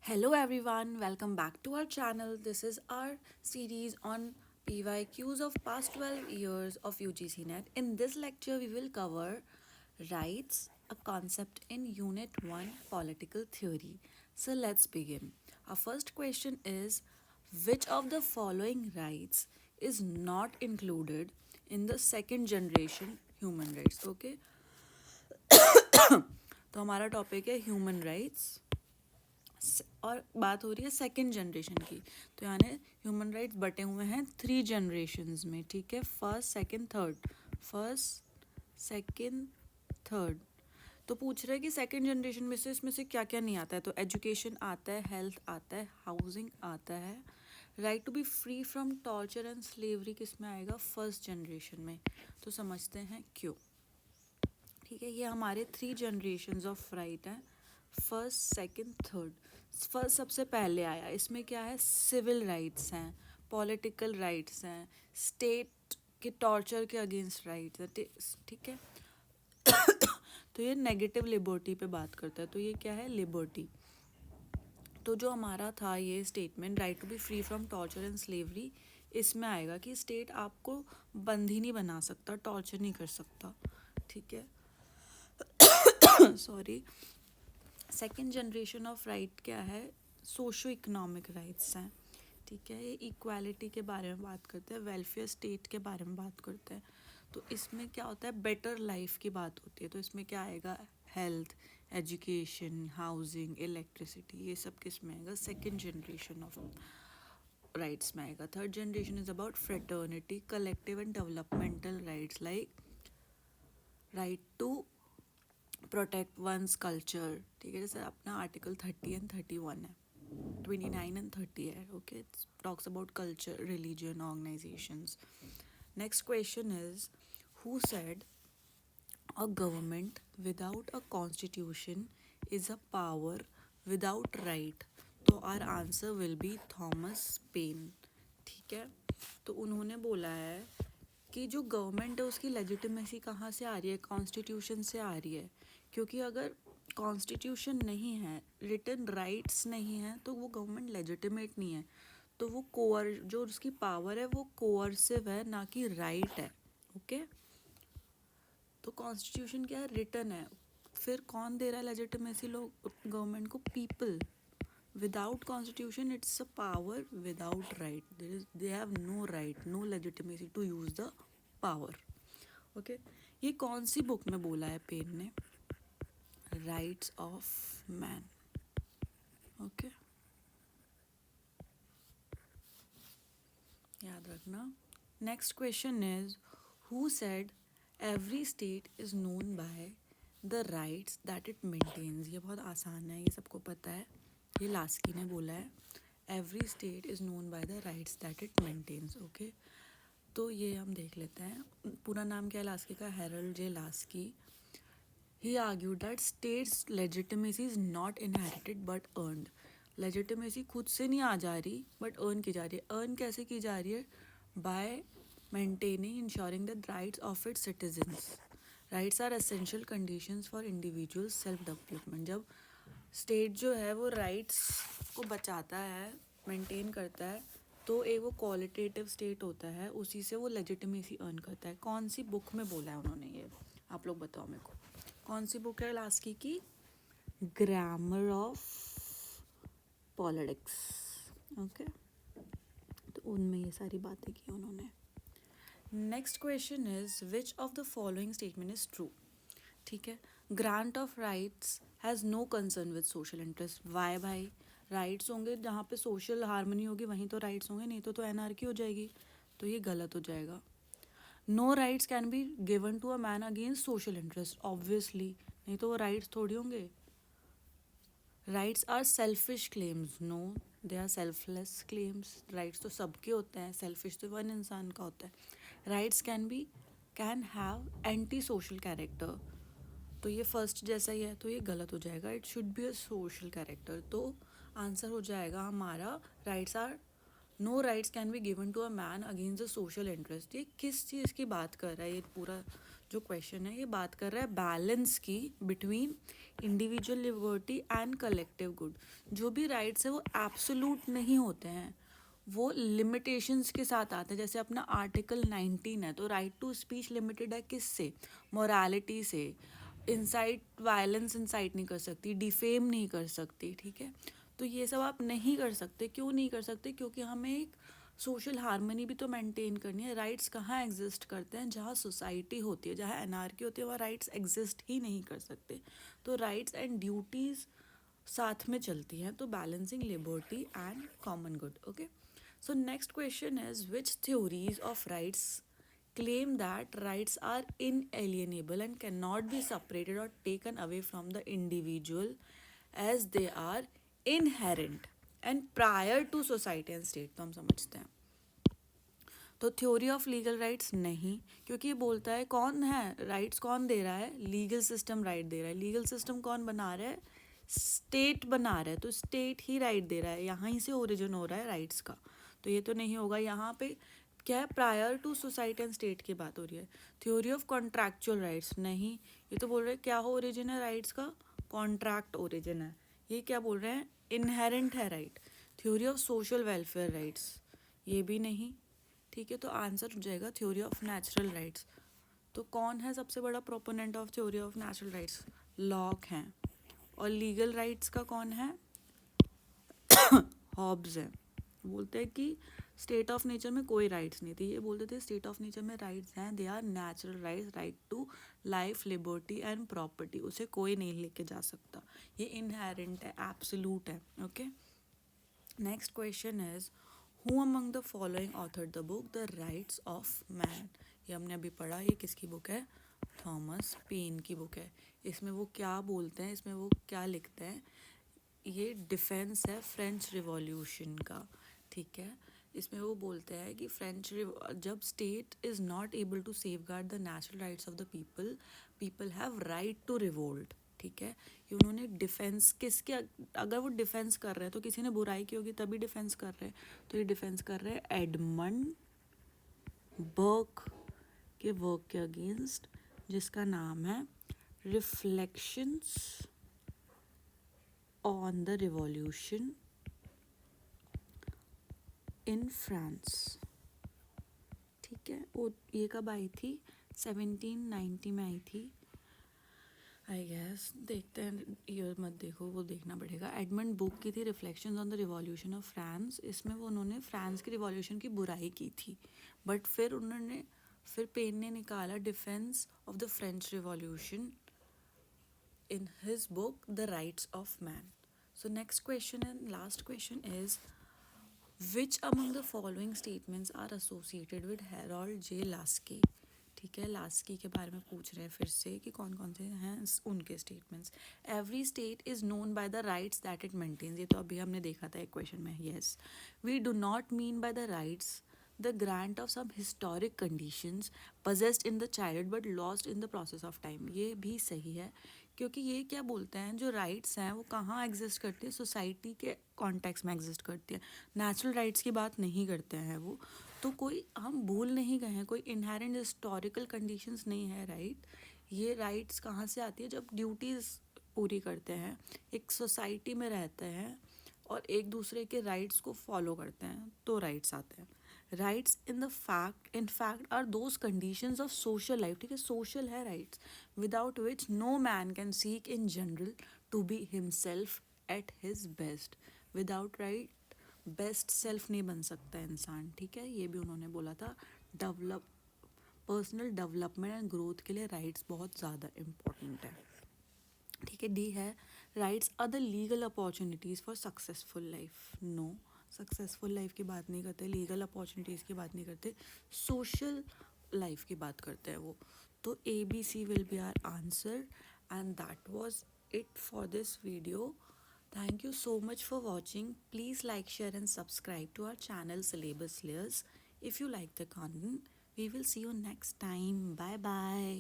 Hello everyone, welcome back to our channel. This is our series on PYQs of past 12 years of UGC NET. In this lecture, we will cover rights, a concept in Unit 1 Political Theory. So let's begin. Our first question is, which of the following rights is not included in the second generation human rights? Okay, तो हमारा topic है human rights और बात हो रही है second generation की। तो यानी ह्यूमन राइट्स बटे हुए हैं 3 जनरेशन्स में, ठीक है, first second third. First second third. तो पूछ रहे हैं कि सेकंड जनरेशन में से इसमें से क्या क्या नहीं आता है। तो एजुकेशन आता है, हेल्थ आता है, हाउसिंग आता है। Right to be free from torture and slavery किस में आएगा? फर्स्ट जनरेशन में। तो समझते हैं क्यों। ठीक है, ये हमारे 3 जनरेशन्स ऑफ राइट हैं, फर्स्ट सेकंड थर्ड। फर्स्ट सबसे पहले आया, इसमें क्या है? सिविल राइट्स हैं, पॉलिटिकल राइट्स हैं, स्टेट के टॉर्चर के अगेंस्ट राइट्स हैं, ठीक है। तो ये नेगेटिव लिबर्टी पे बात करता है। तो ये क्या है? लिबर्टी। तो जो हमारा था ये statement, right to be free from torture and slavery, इसमें आएगा कि स्टेट आपको बंदी नहीं बना सकता, टॉर्चर नहीं कर सकता, ठीक है। Sorry. Second generation of right क्या है? सोशो इकोनॉमिक राइट्स हैं, ठीक है। ये इक्वालिटी के बारे में बात करते हैं, वेलफेयर स्टेट के बारे में बात करते हैं। तो इसमें क्या होता है? बेटर लाइफ की बात होती है। तो इसमें क्या आएगा? हेल्थ, एजुकेशन, हाउसिंग, इलेक्ट्रिसिटी, ये सब किस में आएगा? सेकेंड जनरेशन ऑफ राइट्स में आएगा। Third generation is about fraternity, collective and developmental rights like right to protect one's culture, ठीक है। जैसे अपना आर्टिकल 30 एंड 31 है, 29 एंड 30 है, okay. Talks about culture, religion, organisations. Next question is, who said a government without a constitution is a power without right? तो our answer will be Thomas Paine, ठीक है। तो उन्होंने बोला है कि जो गवर्नमेंट है उसकी लेजिटिमेसी कहाँ से आ रही है? कॉन्स्टिट्यूशन से आ रही है। क्योंकि अगर कॉन्स्टिट्यूशन नहीं है, रिटन राइट्स नहीं है, तो वो गवर्नमेंट लेजिटिमेट नहीं है। तो वो जो उसकी पावर है वो कोअर्सिव है, ना कि राइट है, ओके। तो कॉन्स्टिट्यूशन क्या है? रिटन है। फिर कौन दे रहा है लेजिटिमेसी लोग गवर्नमेंट को? People. Without constitution it's a power without right, they have no right, no legitimacy to use the power, okay. ये कौन सी बुक में बोला है पेन ने? राइट्स ऑफ मैन, ओके, याद रखना। Next question is, who said every state is known by the rights that it maintains? ये बहुत आसान है, ये सबको पता है, ये लास्की ने बोला है। Every state is known by the rights that it maintains, okay. तो ये हम देख लेते हैं। पूरा नाम क्या है लास्की का? Harold J Laski. He argued that states' legitimacy is not inherited but earned. Legitimacy खुद से नहीं आ जा रही but earn की जा रही है। earn कैसे की जा रही है? By maintaining, ensuring the rights of its citizens. Rights are essential conditions for individual self-development. जब स्टेट जो है वो राइट्स को बचाता है, मेंटेन करता है, तो एक वो क्वालिटेटिव स्टेट होता है, उसी से वो लेजिटिमेसी अर्न करता है। कौन सी बुक में बोला है उन्होंने ये? आप लोग बताओ मेरे को। कौन सी बुक है लास्की की? Grammar of politics, okay. तो उनमें ये सारी बातें की उन्होंने। Next question is, which of the following statement is true? ठीक है। Grant of rights has no concern with social interest. Why भाई? राइट्स होंगे जहाँ पे सोशल हार्मनी होगी वहीं तो राइट्स होंगे, नहीं तो एनआरकी हो जाएगी। तो ये गलत हो जाएगा। No rights can be given to a man against social interest, obviously, नहीं तो वो राइट्स थोड़ी होंगे। Rights are selfish claims, no, they are selfless claims. Rights तो सबके होते हैं, सेल्फिश तो वन इंसान का होता है। Rights can have anti social character, तो ये फर्स्ट जैसा ही है, तो ये गलत हो जाएगा। It should be a social character. तो आंसर हो जाएगा हमारा, rights are, no rights can be given to a man against the social interest. ये किस चीज़ की बात कर रहा है? ये पूरा जो क्वेश्चन है ये बात कर रहा है बैलेंस की between individual liberty and collective good. जो भी राइट्स है वो एब्सोल्यूट नहीं होते हैं, वो लिमिटेशंस के साथ आते हैं। जैसे अपना आर्टिकल 19 है, तो राइट टू स्पीच लिमिटेड है किससे? मोरालिटी से। इंसाइट वायलेंस इंसाइट नहीं कर सकती, डिफेम नहीं कर सकती, ठीक है। तो ये सब आप नहीं कर सकते। क्यों नहीं कर सकते? क्योंकि हमें एक सोशल हार्मनी भी तो मेंटेन करनी है। राइट्स कहाँ एग्जिस्ट करते हैं? जहाँ सोसाइटी होती है, जहाँ एनार्की होती है, वहाँ राइट्स एग्जिस्ट ही नहीं कर सकते। तो राइट्स एंड ड्यूटीज़ साथ में चलती हैं, तो balancing liberty and common good. Okay, so next question is which theories of rights claim that rights are inalienable and cannot be separated or taken away from the individual as they are inherent and prior to society and state। तो हम समझते हैं। तो theory of legal rights नहीं, क्योंकि ये बोलता है कौन है राइट्स, कौन दे रहा है? लीगल सिस्टम राइट दे रहा है। लीगल सिस्टम कौन बना रहा है? स्टेट बना रहा है। तो स्टेट ही राइट दे रहा है, यहाँ ही से ओरिजिन हो रहा है राइट्स का। तो ये तो नहीं होगा। यहाँ पे क्या है? Prior to society and state की बात हो रही है। थ्योरी ऑफ कॉन्ट्रैक्चुअल राइट्स नहीं, ये तो बोल रहे हैं क्या हो ओरिजिन है राइट्स का? कॉन्ट्रैक्ट ओरिजिन है। ये क्या बोल रहे हैं? इनहेरेंट है right. Theory of social welfare rights, ये भी नहीं, ठीक है। तो आंसर हो जाएगा थ्योरी ऑफ नेचुरल राइट्स। तो कौन है सबसे बड़ा proponent of theory of natural rights? Lock हैं। और लीगल राइट्स का कौन है? हॉब्स है। बोलते हैं कि स्टेट ऑफ नेचर में कोई राइट्स नहीं थी, ये बोलते थे स्टेट ऑफ नेचर में राइट्स हैं, they are natural rights, right to life, liberty and property, उसे कोई नहीं लेके जा सकता, ये इनहेरेंट है, एब्सोल्यूट है। Okay, next question is who among the following author the book the rights of man. ये हमने अभी पढ़ा, ये किसकी बुक है? थॉमस पेन की बुक है। इसमें वो क्या बोलते हैं, इसमें वो क्या लिखते हैं? ये डिफेंस है फ्रेंच रिवॉल्यूशन का, ठीक है। इसमें वो बोलते हैं कि जब state is not able to safeguard the natural rights of the people, people have right to revolt, ठीक है। ये उन्होंने डिफेंस किसके, अगर वो डिफेंस कर रहे हैं तो किसी ने बुराई की होगी तभी डिफेंस कर रहे हैं। तो ये डिफेंस कर रहे हैं एडमंड बर्क के वर्क के अगेंस्ट, जिसका नाम है reflections on the revolution in France, ठीक है। वो ये कब आई थी? 1790 में आई थी, आई गेस। देखते हैं, ईयर मत देखो, वो देखना पड़ेगा। एडमंड बुक की थी reflections on the revolution of France. इसमें वो उन्होंने फ्रांस की रिवॉल्यूशन की बुराई की थी, बट फिर पेन ने निकाला defence of the French revolution in his book The Rights of Man. So next question and last question is which among the following statements are associated with Harold J. Lasky? ठीक है, Laski के बारे में पूछ रहे हैं फिर से कि कौन कौन से हैं उनके statements. Every state is known by the rights that it maintains, ये तो अभी हमने देखा था एक क्वेश्चन में। Yes, we do not mean by the rights the grant of some historic conditions possessed in the child but lost in the process of time। ये भी सही है, क्योंकि ये क्या बोलते हैं, जो राइट्स हैं वो कहाँ एग्जिस्ट करती है? सोसाइटी के कॉन्टेक्स्ट में एग्जिस्ट करती है, नेचुरल राइट्स की बात नहीं करते हैं वो। तो कोई हम भूल नहीं गए हैं, कोई इनहेरेंट हिस्टोरिकल कंडीशंस नहीं है राइट। ये राइट्स कहाँ से आती है? जब ड्यूटीज़ पूरी करते हैं, एक सोसाइटी में रहते हैं और एक दूसरे के राइट्स को फॉलो करते हैं, तो राइट्स आते हैं। Rights in fact are those conditions of social life, ठीक है, सोशल है rights, without which no man can seek in general to be himself at his best. Without right best self नहीं बन सकता इंसान, ठीक है। ये भी उन्होंने बोला था। पर्सनल डेवलपमेंट एंड ग्रोथ के लिए राइट्स बहुत ज़्यादा इम्पोर्टेंट है, ठीक है। डी है rights are the legal opportunities for successful life. No, successful life की बात नहीं करते, लीगल अपॉर्चुनिटीज़ की बात नहीं करते, सोशल लाइफ की बात करते हैं वो। तो ABC will be our answer and that was it for this video. Thank you so much for watching. Please like, share and subscribe to our channel Syllabus Layers if you like the content. We will see you next time. Bye bye.